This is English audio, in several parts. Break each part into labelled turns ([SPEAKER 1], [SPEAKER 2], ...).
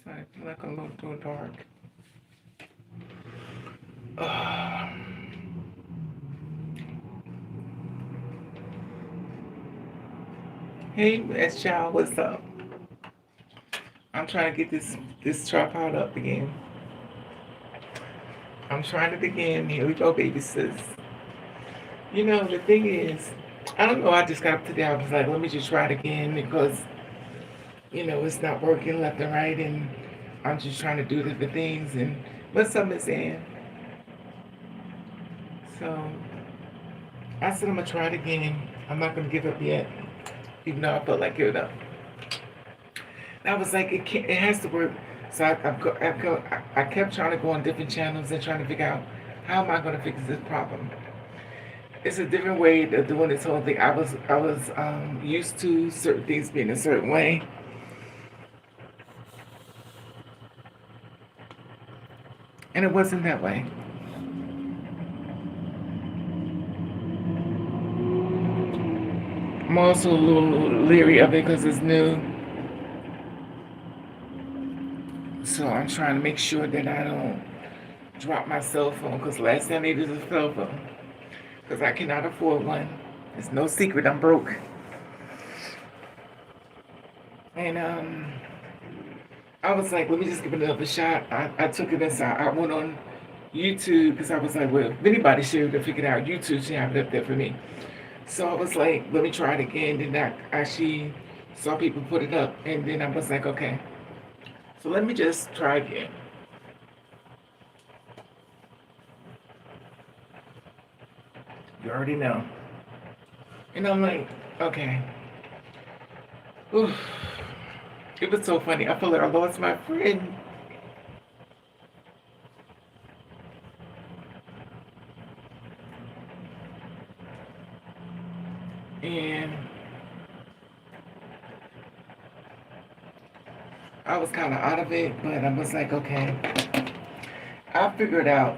[SPEAKER 1] I feel like a little too dark. Uh, hey, S Child, what's up? I'm trying to get this tripod up again. I'm trying it again. Here we go, baby sis. You know, the thing is, I don't know. I just got up today. I was like, let me just try it again because, it's not working left and right. And I'm just trying to do different things. And what's up, Miss Ann? So I said, I'm going to try it again. I'm not going to give up yet, even though I felt like giving up. I was like, it has to work. So I kept trying to go on different channels and trying to figure out how am I going to fix this problem. It's a different way of doing this whole thing. I was used to certain things being a certain way, and it wasn't that way. I'm also a little leery of it because it's new, so I'm trying to make sure that I don't drop my cell phone. Because last time I needed a cell phone, because I cannot afford one. It's no secret I'm broke, and I was like, let me just give it another shot. I took it aside. I went on YouTube because I was like, well, if anybody should have figured out YouTube should have it up there for me. So I was like, let me try it again. Then I actually saw people put it up, and then I was like, okay, so let me just try again. You already know. And I'm like, okay. Oof. It was so funny. I feel like I lost my friend. And I was kind of out of it, but I was like, okay, I'll figure it out.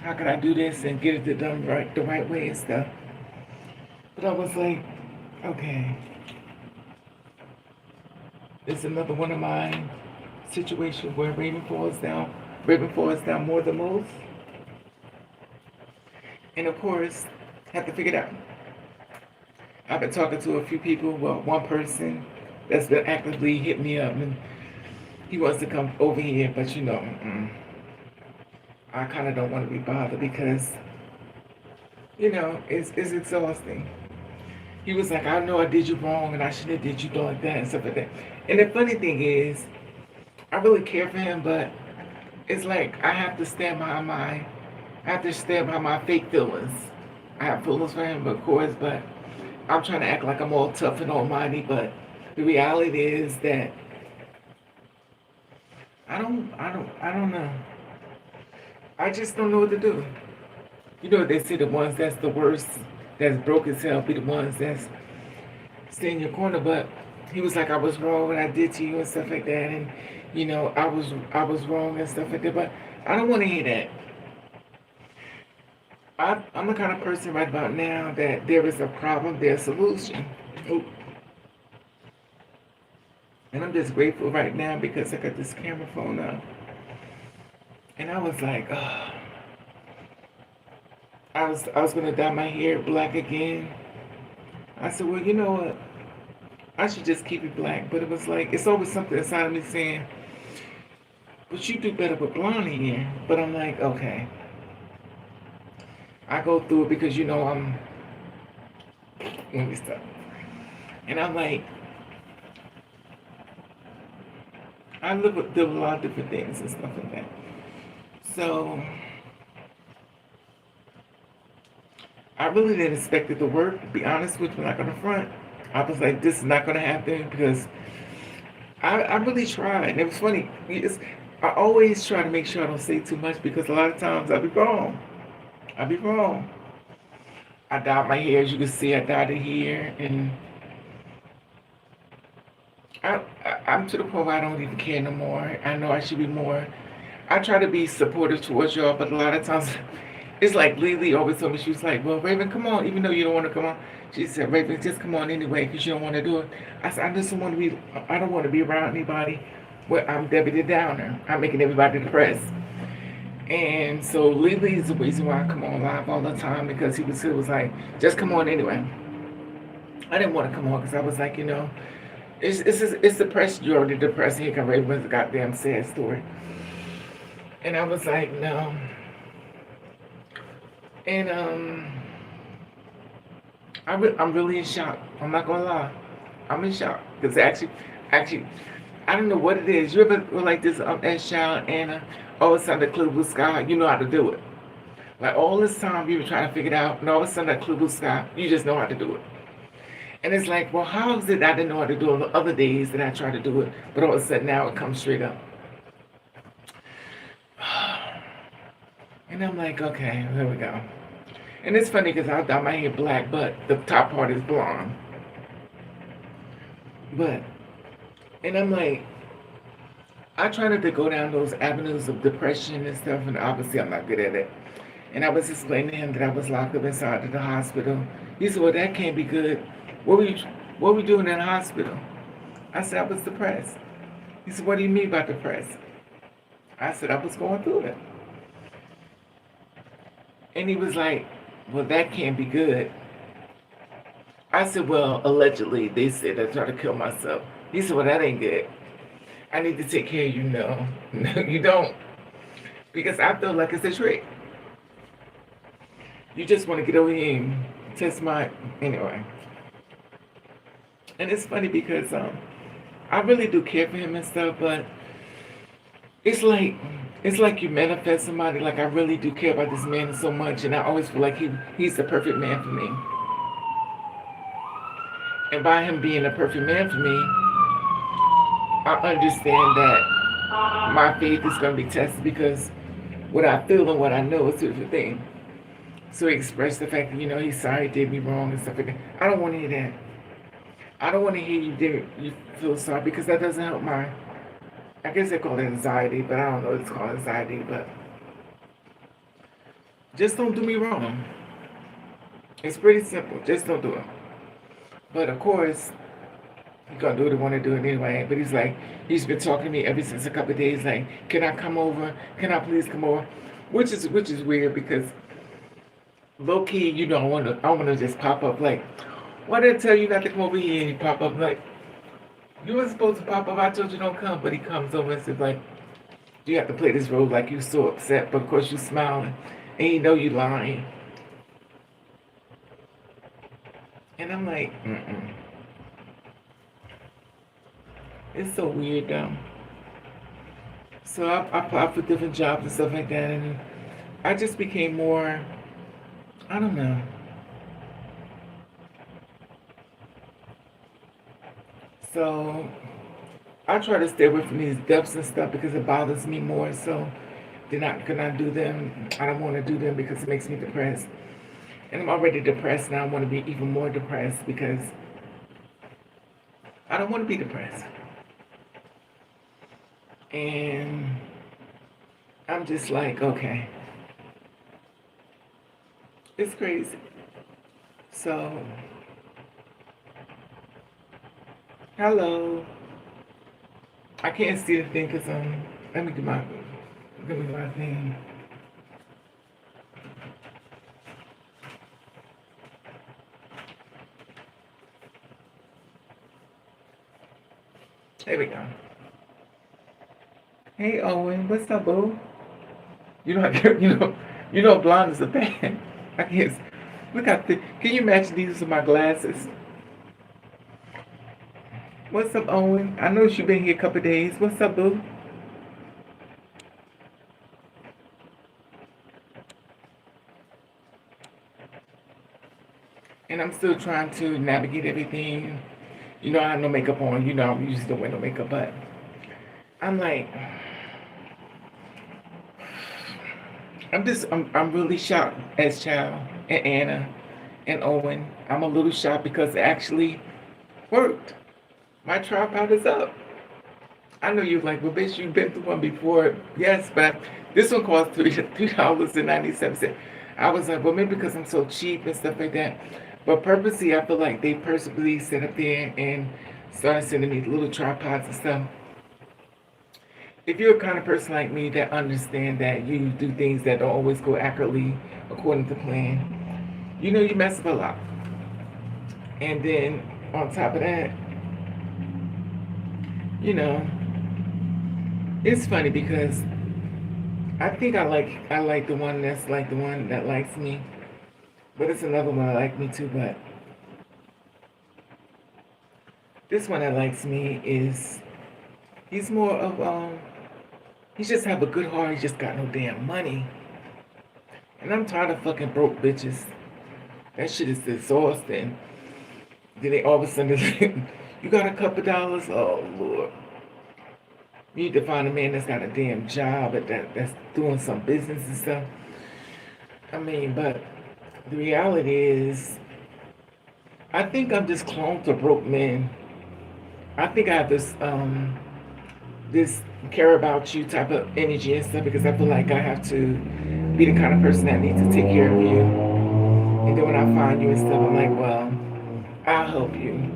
[SPEAKER 1] How can I do this and get it done right, the right way and stuff? But I was like, okay, it's another one of my situations where Raven falls down. Raven falls down more than most. And of course, have to figure it out. I've been talking to a few people, well, one person that's been actively hitting me up, and he wants to come over here, but I kind of don't want to be bothered because, it's exhausting. He was like, I know I did you wrong and I shouldn't have did you like that and stuff like that. And the funny thing is, I really care for him, but it's like I have to I have to stand by my fake feelings. I have feelings for him, of course, but I'm trying to act like I'm all tough and almighty, but the reality is that I don't know. I just don't know what to do. You know, they say the ones that's the worst, that's broke as hell, be the ones that's stay in your corner. But he was like, I was wrong what I did to you and stuff like that, and I was wrong and stuff like that. But I don't want to hear that. I'm the kind of person right about now that there is a problem, there's a solution. Oop. And I'm just grateful right now because I got this camera phone up. And I was like, oh. I was gonna dye my hair black again. I said, well, you know what? I should just keep it black. But it was like it's always something inside of me saying, but you do better with blonde hair. But I'm like, okay. I go through it because let me stop. And I'm like, I live with a lot of different things and stuff like that. So I really didn't expect it to work. To be honest with you, like on the front, I was like, this is not going to happen because I really tried. And it was funny. I always try to make sure I don't say too much because a lot of times I'll be wrong. I'll be wrong. I dyed my hair, as you can see, I dyed it here, and I'm to the point where I don't even care no more. I know I should be more. I try to be supportive towards y'all, but a lot of times it's like Lily always told me, she was like, well, Raven, come on, even though you don't want to come on. She said, Raven, just come on anyway because you don't want to do it. I said, I don't want to be around anybody Well, I'm Debbie the Downer. I'm making everybody depressed. And so Lily is the reason why I come on live all the time because he was like, just come on anyway. I didn't want to come on because I was like, it's depressed. You're already depressed. Here can Raven's goddamn sad story. And I was like, no. And I'm really in shock. I'm not gonna lie. I'm in shock because actually, I don't know what it is. You ever were like this as child, Anna? All of a sudden, the clear blue sky. You know how to do it. Like all this time, you were trying to figure it out, and all of a sudden, that clear blue sky. You just know how to do it. And it's like, well, how is it I didn't know how to do it the other days that I tried to do it, but all of a sudden now it comes straight up. And I'm like, okay, here we go. And it's funny because I dye my hair black, but the top part is blonde. But, and I'm like, I try not to go down those avenues of depression and stuff, and obviously I'm not good at it. And I was explaining to him that I was locked up inside of the hospital. He said, well, that can't be good. What were you doing in the hospital? I said, I was depressed. He said, what do you mean by depressed? I said, I was going through it. And he was like, well, that can't be good. I said, well, allegedly, they said I tried to kill myself. He said, well, that ain't good. I need to take care of you. No, no, you don't. Because I feel like it's a trick. You just want to get over here and test my, anyway. And it's funny because I really do care for him and stuff, but it's like you manifest somebody. Like I really do care about this man so much, and I always feel like he's the perfect man for me. And by him being a perfect man for me, I understand that my faith is going to be tested because what I feel and what I know is two different things. So he expressed the fact that, he's sorry, did me wrong and stuff like that. I don't want to hear that. I don't want to hear you feel sorry because that doesn't help I guess they call it anxiety, but I don't know if it's called anxiety, but just don't do me wrong. It's pretty simple. Just don't do it. But of course, he's gonna do what he wanna do it anyway. But he's been talking to me ever since a couple of days, like, can I come over? Can I please come over? Which is weird because low key, I wanna just pop up like, why did I tell you not to come over here? And he pop up like, you weren't supposed to pop up. I told you don't come. But he comes over and says like, you have to play this role like you're so upset, but of course you're smiling and you know you're lying. And I'm like, It's so weird though. So I applied for different jobs and stuff like that, and I just became more, I don't know. So I try to stay away from these depths and stuff because it bothers me more. So then I cannot do them. I don't want to do them because it makes me depressed. And I'm already depressed now. I want to be even more depressed because I don't want to be depressed. And I'm just like, okay. It's crazy. So, hello. I can't see the thing because let me do my thing. There we go. Hey Owen, what's up, boo? Blonde is a thing. I can't. Look at the. Can you imagine these are my glasses? What's up, Owen? I know you've been here a couple of days. What's up, boo? And I'm still trying to navigate everything. I have no makeup on. I'm used to wear no makeup, but I'm like, I'm really shocked as Child and Anna and Owen. I'm a little shocked because it actually worked. My tripod is up. I know you're like, well, bitch, you've been through one before. Yes, but this one cost $3.97. I was like, well, maybe because I'm so cheap and stuff like that. But purposely, I feel like they purposely set up there and started sending me little tripods and stuff. if you're a kind of person like me that understand that you do things that don't always go accurately according to plan, you know you mess up a lot. And then on top of that, you know, it's funny because I like the one that's like the one that likes me, but it's another one that like me too. But this one that likes me is he's more of he just have a good heart. He just got no damn money, and I'm tired of fucking broke bitches. That shit is exhausting. Then they all of a sudden, you got a couple dollars? Oh, Lord. You need to find a man that's got a damn job and that's doing some business and stuff. I mean, but the reality is, I think I'm just clone to broke men. I think I have this care about you type of energy and stuff because I feel like I have to be the kind of person that needs to take care of you. And then when I find you and stuff, I'm like, well, I'll help you.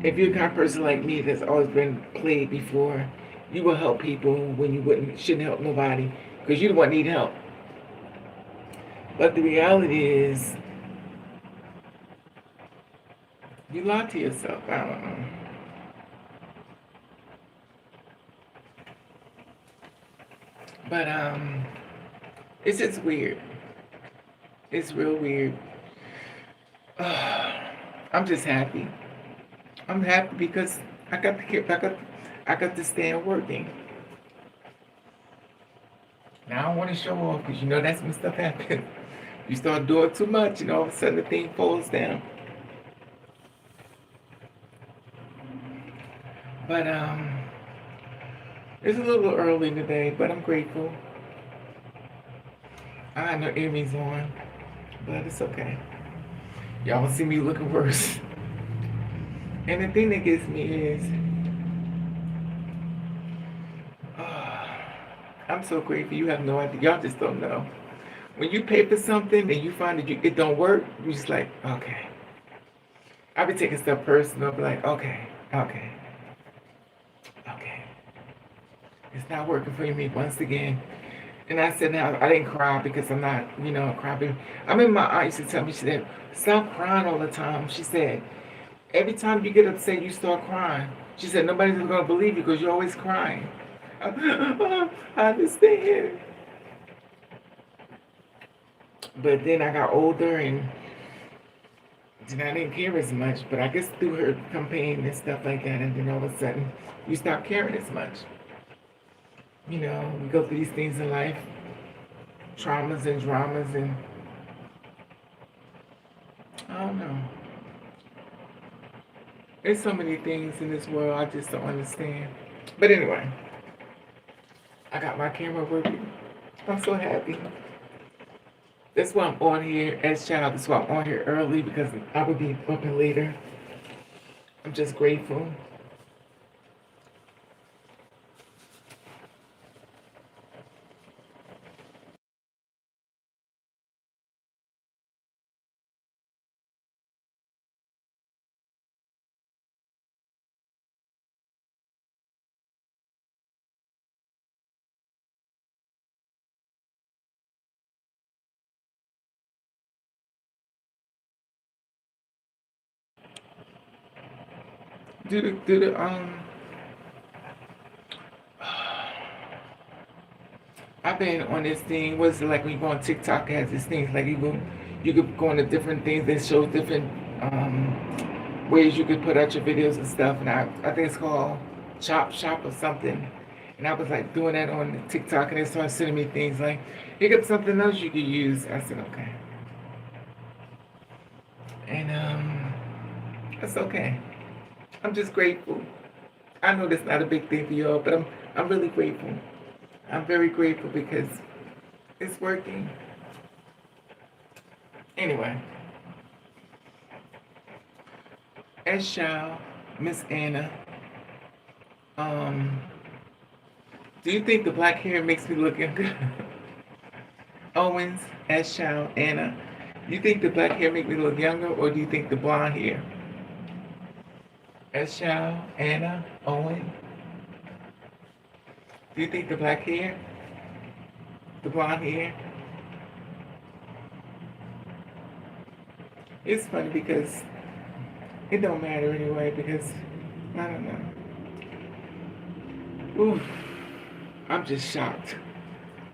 [SPEAKER 1] If you're the kind of person like me that's always been played before, you will help people when you shouldn't help nobody because you the one need help. But the reality is, you lie to yourself. I don't know. But it's just weird. It's real weird. I'm just happy. I'm happy because I got to stand working. Now I don't want to show off because you know that's when stuff happens. You start doing too much, and all of a sudden the thing falls down. But it's a little early today, but I'm grateful. I had no earrings on, but it's okay. Y'all will see me looking worse. And the thing that gets me is, I'm so grateful. You have no idea. Y'all just don't know. When you pay for something and you find that it don't work, you just like, okay. I be taking stuff personal. I be like, okay, okay, okay. It's not working for me once again. And I said, now I didn't cry because I'm not, a crybaby. I mean, my aunt used to tell me, she said, stop crying all the time. She said, every time you get upset, you start crying. She said, nobody's going to believe you because you're always crying. I understand. But then I got older and then I didn't care as much. But I guess through her campaign and stuff like that, and then all of a sudden, you stop caring as much. We go through these things in life, traumas and dramas, and I don't know. There's so many things in this world I just don't understand. But anyway, I got my camera working. I'm so happy. That's why I'm on here as child. That's why I'm on here early because I would be bumping later. I'm just grateful. Do the I've been on this thing. What's it like when you go on TikTok? It has these things like you could go into different things that show different ways you could put out your videos and stuff. And I think it's called Chop Shop or something. And I was like doing that on TikTok, and they started sending me things like, "Here got something else you could use." I said, "Okay," and that's okay. I'm just grateful. I know that's not a big thing for y'all, but I'm really grateful. I'm very grateful because it's working. Anyway, as y'all, Miss Anna, um, do you think the black hair makes me look good? Owens, as child, Anna, you think the black hair make me look younger, or do you think the blonde hair? As child, Anna, Owen, Do you think the black hair, the blonde hair? It's funny because it don't matter anyway because I don't know. Oof, I'm just shocked.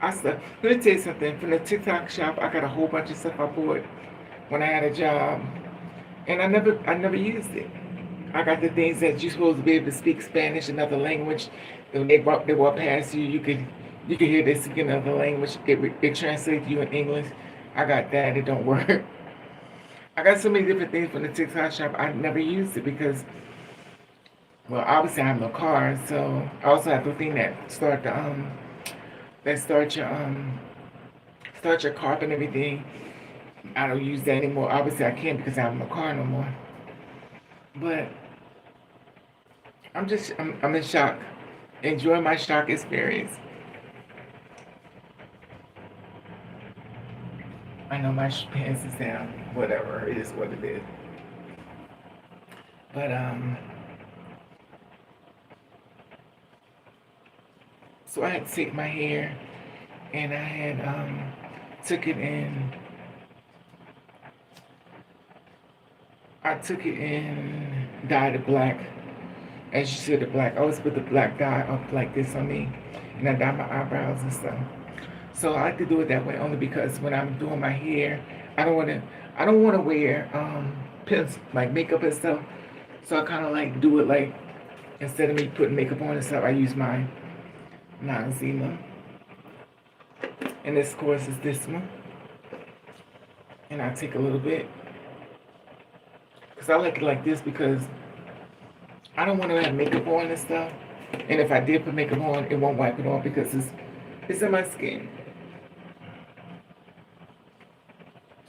[SPEAKER 1] Let me tell you something. From the TikTok shop, I got a whole bunch of stuff I bought when I had a job, and I never used it. I got the things that you're supposed to be able to speak Spanish, another language. When they walk past you, you could hear they speak another language. It translates to you in English. I got that. It don't work. I got so many different things from the TikTok shop. I never used it because, well, obviously I have no car, so I also have the thing that start your car and everything. I don't use that anymore. Obviously I can't because I have no car no more. But I'm in shock. Enjoy my shock experience. I know my pants is down. Whatever, it is what it is. But so I had to take my hair, and I had took it in. I took it in, dyed it black. As you said, the black. I always put the black dye up like this on me, and I dye my eyebrows and stuff. So I like to do it that way only because when I'm doing my hair, I don't want to. I don't want to wear pins like makeup and stuff. So I kind of like do it like instead of me putting makeup on and stuff, I use my Noxzema. And this, of course, is this one. And I take a little bit because I like it like this because I don't want to have makeup on and stuff. And if I did put makeup on, it won't wipe it off because it's in my skin.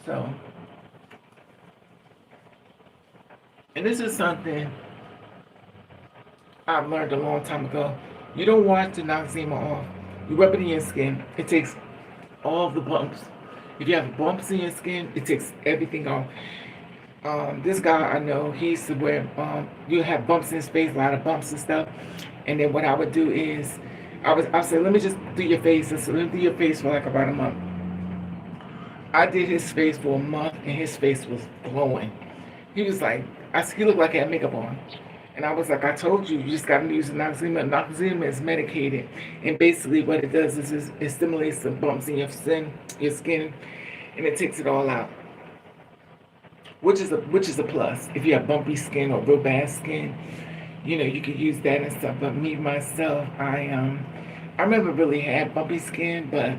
[SPEAKER 1] So, and this is something I've learned a long time ago. You don't wash the Noxzema off. You rub it in your skin. It takes all the bumps. If you have bumps in your skin, it takes everything off. This guy I know, he used to wear, you have bumps in his face, a lot of bumps and stuff. And then what I would do is, I said, let me just do your face. So let me do your face for like about a month. I did his face for a month, and his face was glowing. He was like, he looked like he had makeup on. And I was like, I told you, you just got to use the Noxzema. Noxzema is medicated. And basically what it does is it stimulates the bumps in your skin, and it takes it all out. Which is a plus. If you have bumpy skin or real bad skin, you could use that and stuff. But me, myself, I remember really had bumpy skin, but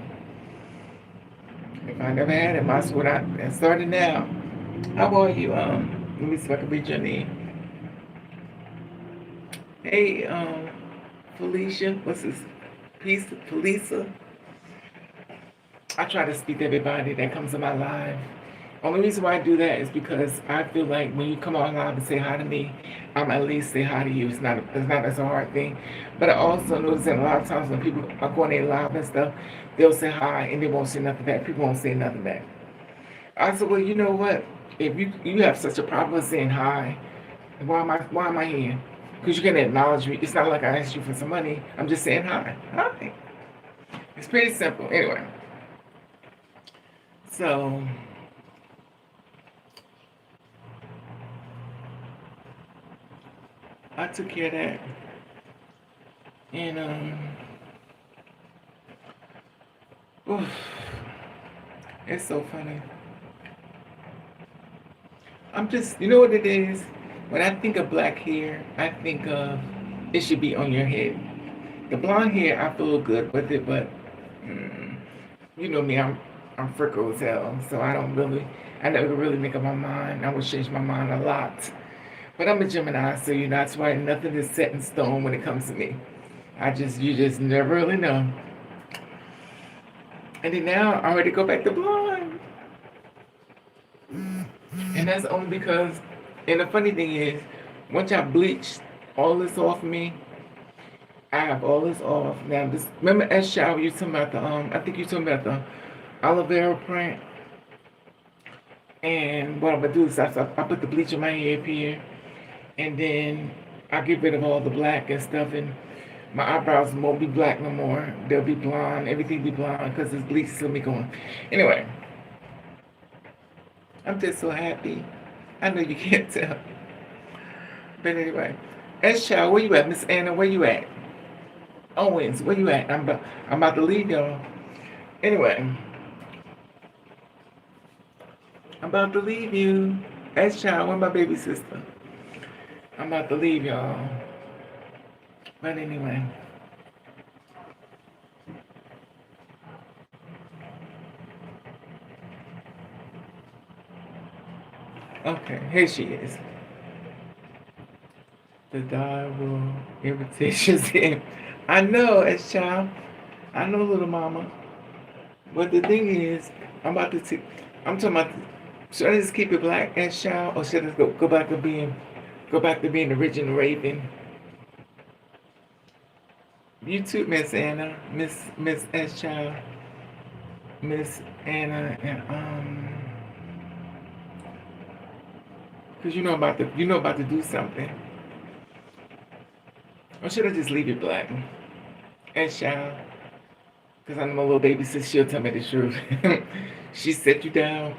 [SPEAKER 1] if I never had it, might as well I started now. How are you? Let me see if I can read your name. Hey, Felicia, what's this? Peace, Felisa. I try to speak to everybody that comes in my life. Only reason why I do that is because I feel like when you come on live and say hi to me, I'm at least say hi to you. It's not as a hard thing. But I also notice that a lot of times when people are going in live and stuff, they'll say hi and they won't say nothing back. People won't say nothing back. I said, well, you know what? If you have such a problem with saying hi, why am I here? Because you can acknowledge me. It's not like I asked you for some money. I'm just saying hi. Hi. It's pretty simple. Anyway. So I took care of that. And oof, it's so funny. I'm just, you know what it is? When I think of black hair, I think of it should be on your head. The blonde hair, I feel good with it, but you know me, I'm freckle as hell, so I never really make up my mind. I would change my mind a lot. But I'm a Gemini, so that's why nothing is set in stone when it comes to me. You just never really know. And then now I already go back to blonde. And that's only because, and the funny thing is, once I bleach all this off me, I have all this off. Now, remember at shower, you talking about I think you talking about the aloe vera print. And what I'm gonna do is I put the bleach in my hair up here, and then I get rid of all the black and stuff, and My eyebrows won't be black no more. They'll be blonde. Everything be blonde because this bleach still be going. Anyway, I'm just so happy. I know you can't tell. But anyway, child, where you at? Miss Anna, where you at? Owens, where you at? I'm about to leave y'all. Anyway, I'm about to leave you. Child, where my baby sister? I'm about to leave y'all. But anyway. Okay, here she is. The dog will invitations in. I know, child. I know, little mama. But the thing is, I'm talking about. Should I just keep it black, child, or should I go back to being the original Raven? You too, Miss Anna, Miss child, Miss Anna, and because you know about to do something. Or should I just leave it black? Child. Because I know my little baby sis, she'll tell me the truth. She set you down.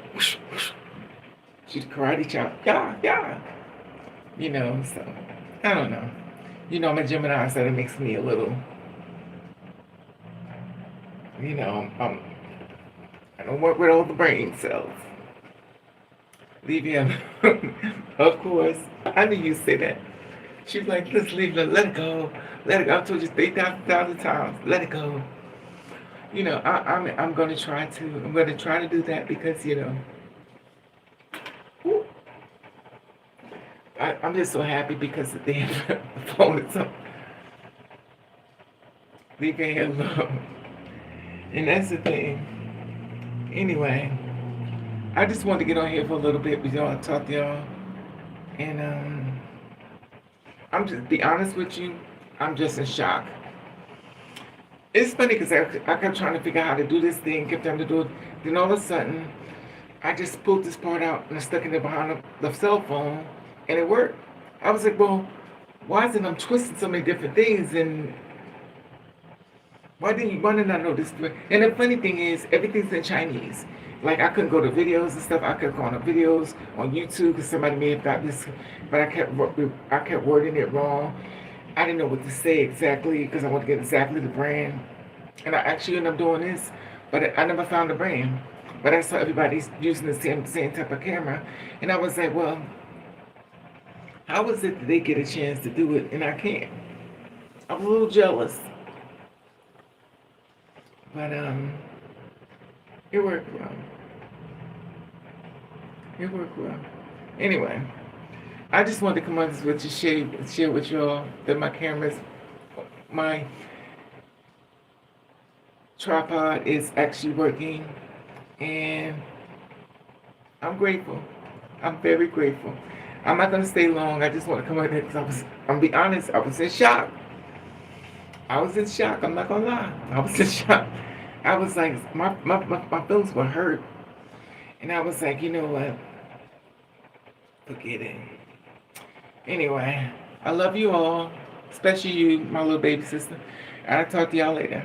[SPEAKER 1] She's karate chop. Yeah, yeah. You know, so I don't know. You know, I'm a Gemini, so that makes me a little, you know, I don't work with all the brain cells. Leave him. Of course. I knew you'd say that. She's like, let's leave it, let it go. Let it go. I told you 3,000 times. Let it go. You know, I'm gonna try to do that because, you know, I'm just so happy because the damn phone is up. Leave it alone. And that's the thing. Anyway, I just wanted to get on here for a little bit with y'all, talk to y'all. And I'm just be honest with you, I'm just in shock. It's funny because I kept trying to figure out how to do this thing, kept trying to do it. Then all of a sudden, I just pulled this part out and I stuck it behind the cell phone, and it worked. I was like, well, why isn't I'm twisting so many different things, and why didn't I know this? And the funny thing is, everything's in Chinese. Like, I couldn't go to videos and stuff. I couldn't go on the videos on YouTube because somebody may have got this, but I kept wording it wrong. I didn't know what to say exactly because I wanted to get exactly the brand. And I actually ended up doing this, but I never found the brand. But I saw everybody's using the same type of camera. And I was like, well, how is it that they get a chance to do it and I can't? I was a little jealous. But it worked well. It worked well. Anyway, I just wanted to come on this with you, share with y'all that my tripod is actually working, and I'm grateful. I'm very grateful. I'm not gonna stay long. I just want to come on here because I'm be honest, I was in shock. I was in shock. I'm not gonna lie. I was in shock. I was like, my feelings were hurt, and I was like, you know what? Forget it. Anyway, I love you all, especially you, my little baby sister. I'll talk to y'all later.